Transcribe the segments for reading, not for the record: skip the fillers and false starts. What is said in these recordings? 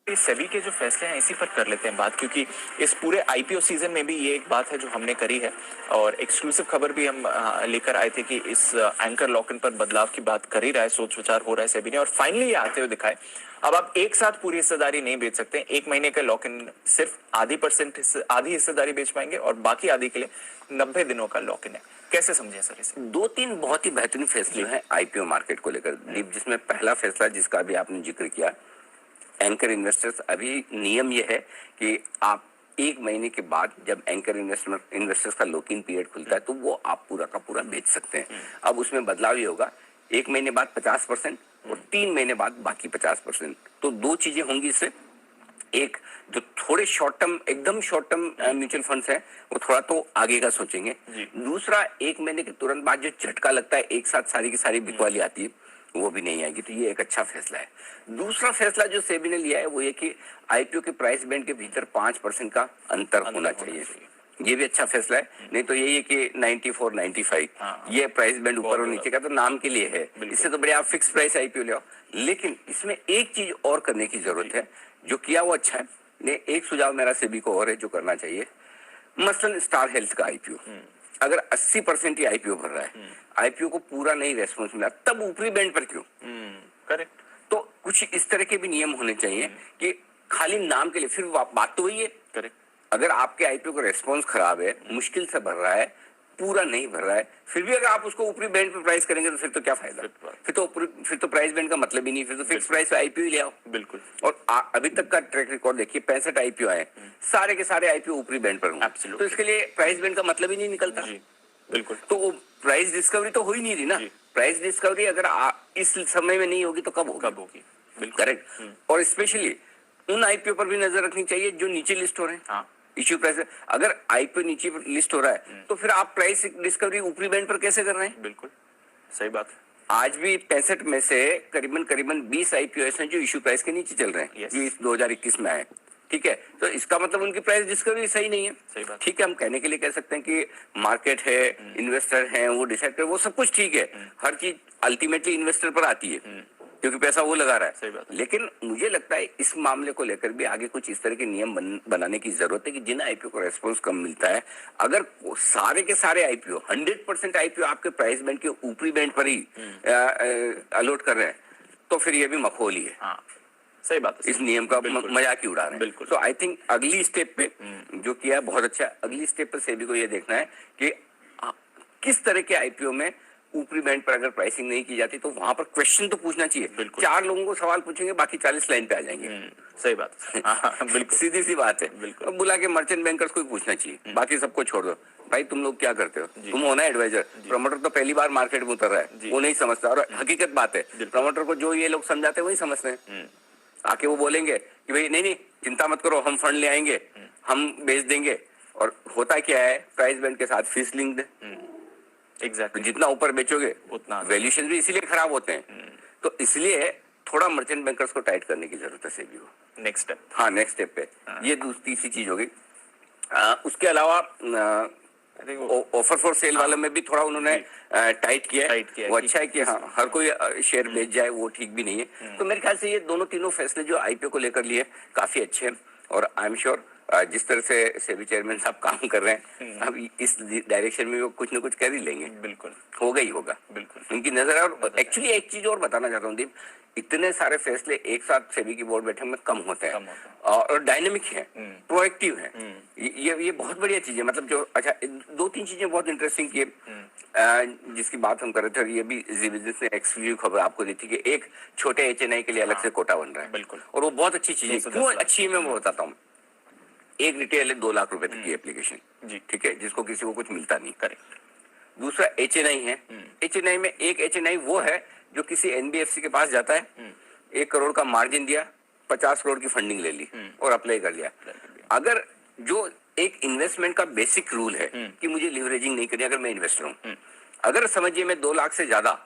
सेबी के जो फैसले हैं इसी पर कर लेते हैं बात, क्योंकि इस पूरे आईपीओ सीजन में भी ये एक बात है जो हमने करी है और एक्सक्लूसिव खबर भी हम लेकर आए थे कि इस एंकर लॉक इन पर बदलाव की बात कर ही रहा है, सोच विचार हो रहा है सेबी ने, और फाइनली ये आते हुए दिखाए। अब आप एक साथ पूरी हिस्सेदारी नहीं बेच सकते, एक महीने का लॉक इन सिर्फ आधी हिस्सेदारी बेच पाएंगे और बाकी आधी के लिए 90 दिनों का लॉक इन है। कैसे समझे सर इसे? दो तीन बहुत ही बेहतरीन फैसले हैं आईपीओ मार्केट को लेकर दीप, जिसमें पहला फैसला जिसका भी आपने जिक्र किया, एंकर इन्वेस्टर्स, अभी नियम यह है कि आप एक महीने के बाद जब एंकर इन्वेस्टर्स का लॉक इन पीरियड खुलता है तो वो आप पूरा का पूरा बेच सकते हैं। अब उसमें बदलाव ये होगा, एक महीने बाद 50% और 3 महीने बाद बाकी 50%। तो दो चीजें होंगी इससे। एक, जो थोड़े शॉर्ट टर्म, एकदम शॉर्ट टर्म म्यूचुअल फंड्स हैं वो थोड़ा तो आगे का सोचेंगे। दूसरा, एक महीने के तुरंत बाद जो झटका लगता है, एक साथ सारी की सारी बिकवाली आती है, वो भी नहीं आएगी। तो ये एक अच्छा फैसला है। दूसरा फैसला जो सेबी ने लिया है वो ये कि आईपीओ के प्राइस बैंड के भीतर 5% का अंतर होना चाहिए। ये भी अच्छा फैसला है। नहीं तो यही है कि 94, 95 ये प्राइस बैंड ऊपर और नीचे का तो नाम के लिए है, इससे तो बड़े आप फिक्स प्राइस आईपीओ ले आओ। लेकिन इसमें एक चीज और करने की जरूरत है, जो किया वो अच्छा है। एक सुझाव मेरा सेबी को और है जो करना चाहिए, मसलन स्टार हेल्थ का आईपीओ अगर 80% ही आईपीओ भर रहा है, आईपीओ को पूरा नहीं रेस्पॉन्स मिला, तब ऊपरी बैंड पर क्यों? करेक्ट। तो कुछ इस तरह के भी नियम होने चाहिए कि खाली नाम के लिए, फिर बात तो वही है। करेक्ट। अगर आपके आईपीओ का रेस्पॉन्स खराब है, मुश्किल से भर रहा है, पूरा नहीं भर रहा है, फिर भी अगर आप उसको ऊपरी बैंड पे प्राइस करेंगे तो फिर तो क्या फायदा? फिर तो प्राइस बैंड का मतलब ही नहीं, फिर तो फिक्स प्राइस पे आईपीओ ले आओ। बिल्कुल। और अभी तक का ट्रैक रिकॉर्ड देखिए, 65 आईपीओ आए, सारे के सारे आईपीओ ऊपरी बैंड पर हों, तो इसके लिए प्राइस बैंड का मतलब ही नहीं निकलता। बिल्कुल। तो वो प्राइस डिस्कवरी तो हो ही नहीं रही ना। प्राइस डिस्कवरी अगर इस समय में नहीं होगी तो कब होगी? करेक्ट। और स्पेशली उन आईपीओ पर भी नजर रखनी चाहिए जो नीचे लिस्ट हो रहे हैं। इश्यू प्राइस, अगर आईपीओ नीचे लिस्ट हो रहा है तो फिर आप प्राइस डिस्कवरी ऊपरी बैंड पर कैसे कर रहे हैं? बिल्कुल सही बात। आज भी 65 में से करीबन 20 आईपीओ ऐसे हैं जो इश्यू प्राइस के नीचे चल रहे हैं, जो इस 2021 में आए। ठीक है, तो इसका मतलब उनकी प्राइस डिस्कवरी सही नहीं है। सही बात। ठीक है, हम कहने के लिए कह सकते हैं कि मार्केट है, इन्वेस्टर है, वो डिसाइड करे, वो सब कुछ ठीक है। हर चीज अल्टीमेटली इन्वेस्टर पर आती है, क्योंकि पैसा वो लगा रहा है। सही बात। लेकिन मुझे लगता है इस मामले को लेकर भी आगे कुछ इस तरह के नियम बनाने की जरूरत है कि जिन आईपीओ को रेस्पॉन्स कम मिलता है, अगर सारे के सारे आईपीओ 100% आईपीओ आपके प्राइस बैंड के ऊपरी बैंड पर ही अलॉट कर रहे हैं, तो फिर ये भी मखौल ही है। सही बात है। इस नियम का मजाक ही उड़ा रहे हैं। बिल्कुल। तो आई थिंक अगली स्टेप पे जो किया बहुत अच्छा। अगली स्टेप पे सेबी को ये देखना है कि किस तरह के आईपीओ में ऊपरी बैंड पर अगर प्राइसिंग नहीं की जाती तो वहां पर क्वेश्चन तो पूछना चाहिए। 4 लोगों को सवाल पूछेंगे, बाकी 40 लाइन पे आ जाएंगे। सही बात। बिल्कुल सीधी सी बात है। बिल्कुल। बुला के मर्चेंट बैंकर्स को ही पूछना चाहिए, बाकी सबको छोड़ दो। भाई तुम लोग क्या करते हो? तुम हो ना एडवाइजर। प्रमोटर तो पहली बार मार्केट में उतर रहा है, वो नहीं समझता। और हकीकत बात है, प्रमोटर को जो ये लोग समझाते हैं वही समझते हैं। आके वो बोलेंगे कि भाई नहीं चिंता मत करो, हम फंड ले आएंगे, हम बेच देंगे। और होता क्या है, प्राइस बैंड के साथ फीस लिंक्ड है। एग्जैक्टली। जितना ऊपर बेचोगे उतना वैल्यूएशन भी इसीलिए खराब होते हैं। तो इसलिए थोड़ा मर्चेंट बैंकर्स को टाइट करने की जरूरत है सेबी को। Next step. हाँ, नेक्स्ट स्टेप पे ये तीसरी चीज होगी। उसके अलावा ऑफर फॉर सेल वाले में भी थोड़ा उन्होंने टाइट किया है। वो अच्छा है कि हाँ, हर कोई शेयर बेच जाए, वो ठीक भी नहीं है। तो मेरे ख्याल से ये दोनों तीनों फैसले जो आईपीओ को लेकर लिए काफी अच्छे हैं। और आई एम श्योर जिस तरह से सेबी चेयरमैन साहब काम कर रहे हैं, अब इस डायरेक्शन में वो कुछ न कुछ कर ही लेंगे। बिल्कुल होगा ही होगा। बिल्कुल उनकी नजर है। और एक्चुअली एक चीज और बताना चाहता हूँ दीप, इतने सारे फैसले एक साथ सेबी की बोर्ड बैठक में कम होते हैं और डायनेमिक है, प्रोएक्टिव है। ये बहुत बढ़िया चीज है। मतलब जो अच्छा, 2-3 चीजें बहुत इंटरेस्टिंग की जिसकी बात हम कर रहे थे, और ये भी जी बिजनेस ने एक्सक्लूसिव खबर आपको दी थी कि एक छोटे एचएनआई के लिए अलग से कोटा बन रहा है। बिल्कुल। और वो बहुत अच्छी चीज है। क्यों अच्छी है मैं बताता हूँ। एक रिटेल है 2 लाख रुपए तक की एप्लीकेशन, ठीक है, जिसको किसी को कुछ मिलता नहीं। करेक्ट। दूसरा एचएनआई है। एचएनआई में एक एचएनआई वो है जो किसी एनबीएफसी के पास जाता है, 1 करोड़ का मार्जिन दिया, 50 करोड़ की फंडिंग ले ली और अप्लाई कर लिया। अगर जो एक इन्वेस्टमेंट का बेसिक रूल है कि मुझे लिवरेजिंग नहीं करनी, अगर मैं इन्वेस्टर हूं, अगर समझिए मैं 2 लाख से ज्यादा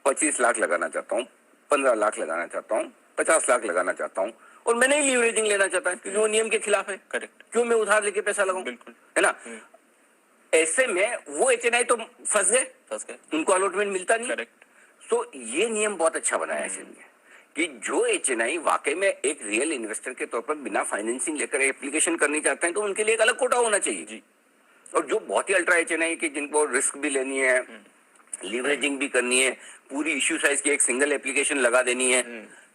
25 लाख लगाना चाहता हूँ, 15 लाख लगाना चाहता हूँ, 50 लाख लगाना चाहता हूँ, और मैं नहीं लिवरेजिंग लेना चाहता क्योंकि वो नियम के खिलाफ है। करेक्ट। क्यों मैं उधार लेके पैसा लगाऊं? बिल्कुल, है ना। ऐसे में वो एचएनआई तो फंस गए, उनको अलॉटमेंट मिलता नहीं। करेक्ट। तो ये नियम बहुत अच्छा बनाया है इसने। कि जो HNI वाकई में एक रियल इन्वेस्टर के तौर पर बिना फाइनेंसिंग लेकर एप्लीकेशन करनी चाहते हैं तो उनके लिए एक अलग कोटा होना चाहिए जी। और जो बहुत ही अल्ट्रा HNI की जिनको रिस्क भी लेनी है, लीवरेजिंग भी करनी है, पूरी इश्यू साइज की एक सिंगल एप्लीकेशन लगा देनी है,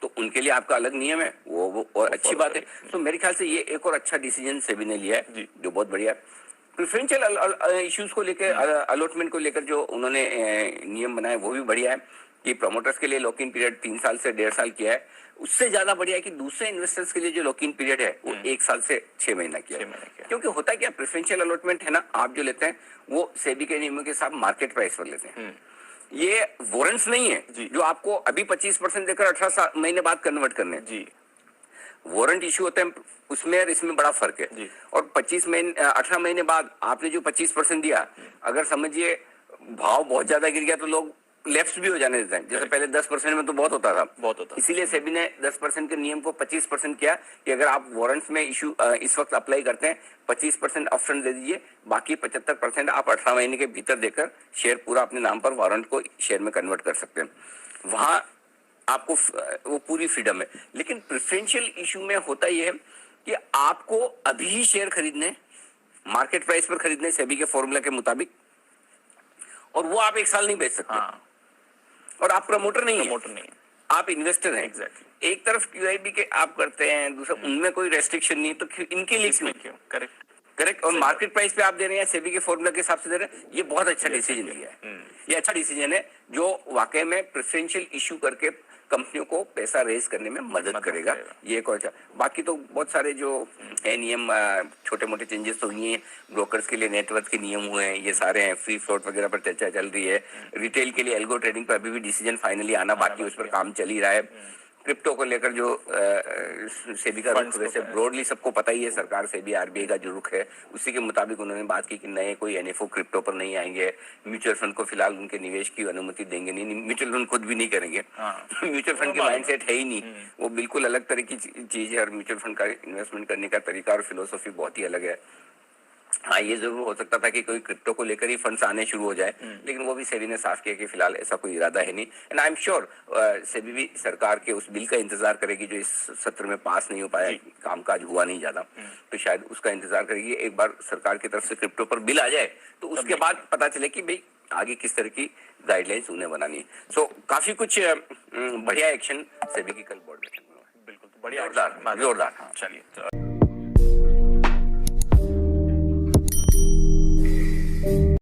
तो उनके लिए आपका अलग नियम है, वो और अच्छी बात है। तो मेरे ख्याल से ये एक और अच्छा डिसीजन सेबी ने लिया है जो बहुत बढ़िया है। प्रेफरेंशियल इश्यूज को लेकर, अलॉटमेंट को लेकर जो उन्होंने नियम बनाए वो भी बढ़िया है कि प्रमोटर्स के लिए लॉक इन पीरियड 3 साल से 1.5 साल किया है। उससे ज्यादा बढ़िया है कि दूसरे इन्वेस्टर्स के लिए जो लॉक इन पीरियड है वो 1 साल से 6 महीना किया है। क्योंकि होता क्या, प्रेफरेंशियल अलॉटमेंट है ना, आप जो लेते हैं वो सेबी के नियमों के साथ मार्केट प्राइस पर लेते हैं। ये वारंट्स नहीं है जो आपको अभी 25% देकर 18 महीने बाद कन्वर्ट करने हैं। जी। वारंट इशू होते हैं उसमें और इसमें बड़ा फर्क है। और 18 महीने बाद आपने जो 25% दिया, अगर समझिए भाव बहुत ज्यादा गिर गया तो लोग लेफ्ट भी हो जाने देते हैं। जैसे पहले 10% में तो बहुत होता था, इसीलिए सेबी ने 10% के नियम को 25% किया कि अगर आप वारंट्स में इशू इस वक्त अप्लाई करते हैं 25% अपफ्रंट दे दीजिए, बाकी 75% आप 18 महीने के भीतर देकर शेयर पूरा अपने नाम पर वारंट को शेयर में कन्वर्ट कर सकते हैं। वहां आपको वो पूरी फ्रीडम है। लेकिन प्रेफरेंशियल इशू में होता यह है कि आपको अभी ही शेयर खरीदने, मार्केट प्राइस पर खरीदने सेबी के फॉर्मूला के मुताबिक, और वो आप 1 साल नहीं बेच सकते। और आप प्रमोटर नहीं है, आप इन्वेस्टर हैं। एग्जैक्टली। एक तरफ QIB के आप करते हैं, दूसरा उनमें कोई रेस्ट्रिक्शन नहीं, तो इनके लिए क्यों? करेक्ट। और मार्केट प्राइस पे आप दे रहे हैं, सेबी के फॉर्मूला के हिसाब से दे रहे हैं, ये बहुत अच्छा डिसीजन लिया है। ये अच्छा डिसीजन है जो वाकई में प्रेफरेंशियल इशू करके कंपनियों को पैसा रेज करने में मदद करेगा। ये एक और अच्छा, बाकी तो बहुत सारे जो है नियम, छोटे मोटे चेंजेस तो हुए हैं। ब्रोकर्स के लिए नेटवर्थ के नियम हुए हैं, ये सारे हैं। फ्री फ्लोट वगैरह पर चर्चा चल रही है। रिटेल के लिए एल्गो ट्रेडिंग पर अभी भी डिसीजन फाइनली आना बाकी, उस पर काम चल ही रहा है। क्रिप्टो को लेकर जो सेबी का रुख, वैसे ब्रॉडली सबको पता ही है, सरकार सेबी RBI का जो रुख है उसी के मुताबिक उन्होंने बात की कि नए कोई NFO क्रिप्टो पर नहीं आएंगे। म्यूचुअल फंड को फिलहाल उनके निवेश की अनुमति देंगे नहीं, म्यूचुअल फंड खुद भी नहीं करेंगे। म्यूचुअल फंड के माइंडसेट है ही नहीं, वो बिल्कुल अलग तरह की चीज है और म्यूचुअल फंड का इन्वेस्टमेंट करने का तरीका और फिलोसफी बहुत ही अलग है। हाँ, ये जरूर हो सकता था कि कोई क्रिप्टो को लेकर ही फंड्स आने शुरू हो जाए, लेकिन वो भी सेबी ने साफ किया कि फिलहाल ऐसा कोई इरादा है नहीं। And I am sure SEBI भी सरकार के उस बिल का इंतजार करेगी जो इस सत्र में पास नहीं हो पाया, कामकाज हुआ नहीं ज्यादा, तो शायद उसका इंतजार करेगी। एक बार सरकार की तरफ से क्रिप्टो पर बिल आ जाए तो उसके बाद पता चले कि भाई आगे किस तरह की गाइडलाइंस उन्हें बनानी है। सो काफी कुछ बढ़िया एक्शन सेबी की कल बोर्ड बैठक में हुआ। बिल्कुल, बढ़िया, जोरदार। चलिए।